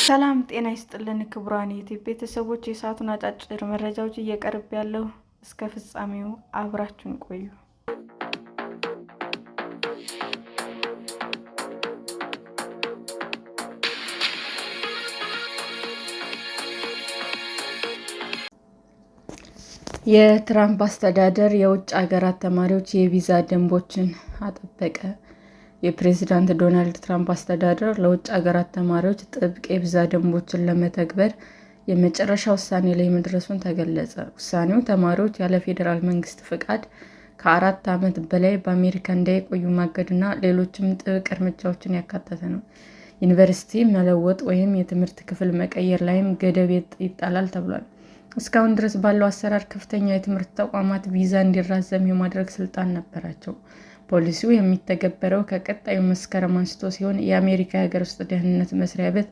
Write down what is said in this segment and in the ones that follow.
ሰላም ጤና ይስጥልን ክቡራን የዩቲዩብ ቤተሰቦች፣ የሰዓቱን አጫጭር መረጃዎች እየቀርብ ያለው እስከ ፍጻሜው አብራችሁን ቆዩ። የትራምፕ አስተዳደር የውጭ ሀገራት ተማሪዎች የቪዛ ደንቦችን አጠበቀ። የፕሬዝዳንት ዶናልድ ትራምፕ አስተዳደር ለውጭ ሀገራት ተማሪዎች ጥብቅ የቪዛ ደንቦችን ለመተግበር የመጨረሻ ውሳኔ ላይ መድረሱን ተገለጸ። ውሳኔው ተማሪዎች ያለ ፌዴራል መንግስት ፈቃድ ከ4 ዓመት በላይ በአሜሪካ እንዳይቆዩ ማገድና ሌሎችም ጥብቅ እርምጃዎችን ያካተተ ነው። ዩኒቨርሲቲ መለወጥ ወይም የትምህርት ክፍል መቀየር ላይም ገደብ ይጣላል ተብሏል። እስካሁን ድረስ ባለው አሰራር ከፍተኛ የትምህርት ተቋማት ቪዛ እንዲራዘም የማድረግ ስልጣን ነበራቸው። ፖሊሲው የሚተገበረው ከቀጣዩ መስከረም አንስቶ ሲሆን የአሜሪካ የሀገር ውስጥ ደህንነት መስሪያ ቤት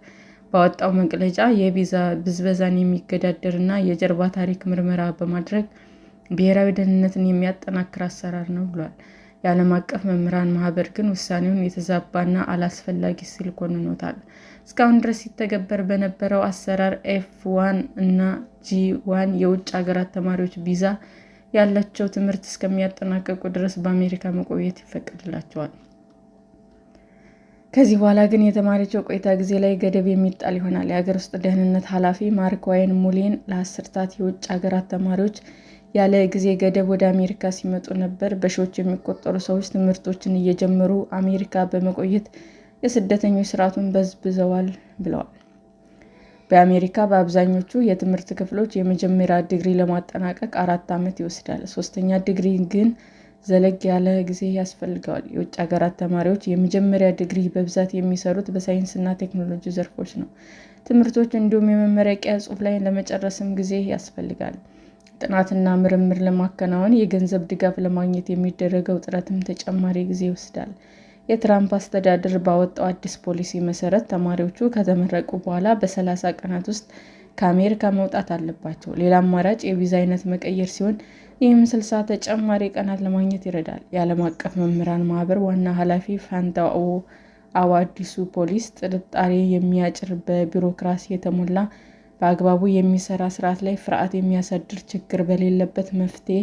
ባወጣው መግለጫ የቪዛ ብዝበዛን የሚገዳደርና የጀርባ ታሪክ ምርመራ በማድረግ ብሔራዊ ደህንነትን የሚያጠናክር አሰራር ነው ብሏል። የዓለም አቀፍ መምህራን ማህበር ግን ውሳኔውን የተዛባና አላስፈላጊ ሲል ኮንኖታል። እስካሁን ድረስ ሲተገበር በነበረው አሰራር F1 እና G1 የውጭ ሀገራት ተማሪዎች ቪዛ ያላቸው ትምህርት እስከሚያጠናቅቁ ድረስ በአሜሪካ መቆየት ይፈቀድላቸዋል። ከዚህ በኋላ ግን የተማሪዎች የቆይታ ጊዜ ላይ ገደብ የሚጣል ይሆናል። የሀገር ውስጥ ደህንነት ኃላፊ ማርክ ዋይን ሙሌን ለአስርታት የውጭ ሀገራት ተማሪዎች ያለ ጊዜ ገደብ ወደ አሜሪካ ሲመጡ ነበር በሺዎች የሚቆጠሩ ሰዎች ትምህርቶችን እየጀመሩ አሜሪካ በመቆየት የስደተኞች ስርዓቱን በዝብዘዋል ብለዋል። በአሜሪካ በአብዛኞቹ የትምህርት ክፍሎች የመጀመሪያ ዲግሪ ለማጠናቀቅ 4 ዓመት ይወስዳል። ሶስተኛ ዲግሪ ግን ዘለግ ያለ ጊዜ ያስፈልገዋል። የውጭ ሀገራት ተማሪዎች የመጀመሪያ ዲግሪ በብዛት የሚሰሩት በሳይንስና ቴክኖሎጂ ዘርፎች ነው። ትምህርቶች እንዲሁም የመመረቂያ ጽሑፍ ላይ ለመጨረስም ጊዜ ያስፈልጋል። ጥናትና ምርምር ለማከናወን የገንዘብ ድጋፍ ለማግኘት የሚደረገው ጥረትም ተጨማሪ ጊዜ ይወስዳል። የትራምፕ አስተዳደር ባወጣው አዲስ ፖሊሲ መሰረት ተማሪዎቹ ከተመረቁ በኋላ በ30 ቀናት ውስጥ ከአሜሪካ መውጣት አለባቸው። ሌላ አማራጭ የቪዛ አይነት መቀየር ሲሆን ይህም 60 ተጨማሪ ቀናት ለማግኘት ይረዳል። የዓለም አቀፍ መምህራን ማህበር ዋና ኃላፊ ፋንታኦ አዎ አዲሱ ፖሊሲ ጥርጣሬ የሚያጭር፣ በቢሮክራሲ የተሞላ፣ በአግባቡ የሚሰራ ስርዓት ላይ ፍርሃት የሚያሳድር፣ ችግር በሌለበት መፍትሄ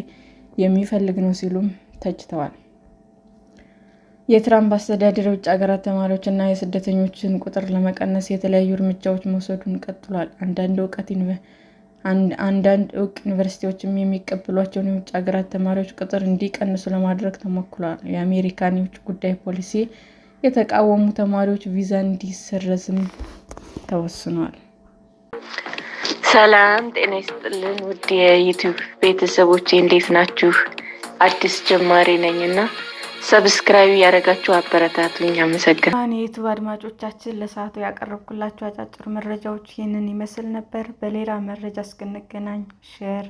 የሚፈልግ ነው ሲሉም ተችተዋል። የትራምፕ አስተዳደር የውጭ ሀገራት ተማሪዎችና የስደተኞችን ቁጥር ለመቀነስ የተለያዩ እርምጃዎች መውሰዱን ቀጥሏል። አንዳንድ እውቅ ዩኒቨርሲቲዎችም የሚቀበሏቸውን የውጭ ሀገራት ተማሪዎች ቁጥር እንዲቀንሱ ለማድረግ ተሞክሯል። የአሜሪካን የውጭ ጉዳይ ፖሊሲ የተቃወሙ ተማሪዎች ቪዛ እንዲሰረዝም ተወስኗል። ሰላም ጤና ይስጥልን ውድ የዩቲዩብ ቤተሰቦቼ እንዴት ናችሁ? አዲስ ጀማሪ ነኝና ሰብስክራይብ ያደረጋችሁ አበረታቱኝ። አመሰግናለሁ። የዩቲዩብ አድማጮቻችን ለሰዓቱ ያቀረብኩላችሁ አጫጭር መረጃዎች ይህንን ይመስል ነበር። በሌላ መረጃ እስክንገናኝ ሼር፣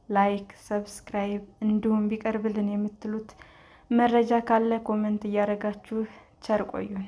ላይክ፣ ሰብስክራይብ እንዲሁም ቢቀርብልን የምትሉት መረጃ ካለ ኮሜንት እያደረጋችሁ ቸር ቆዩን።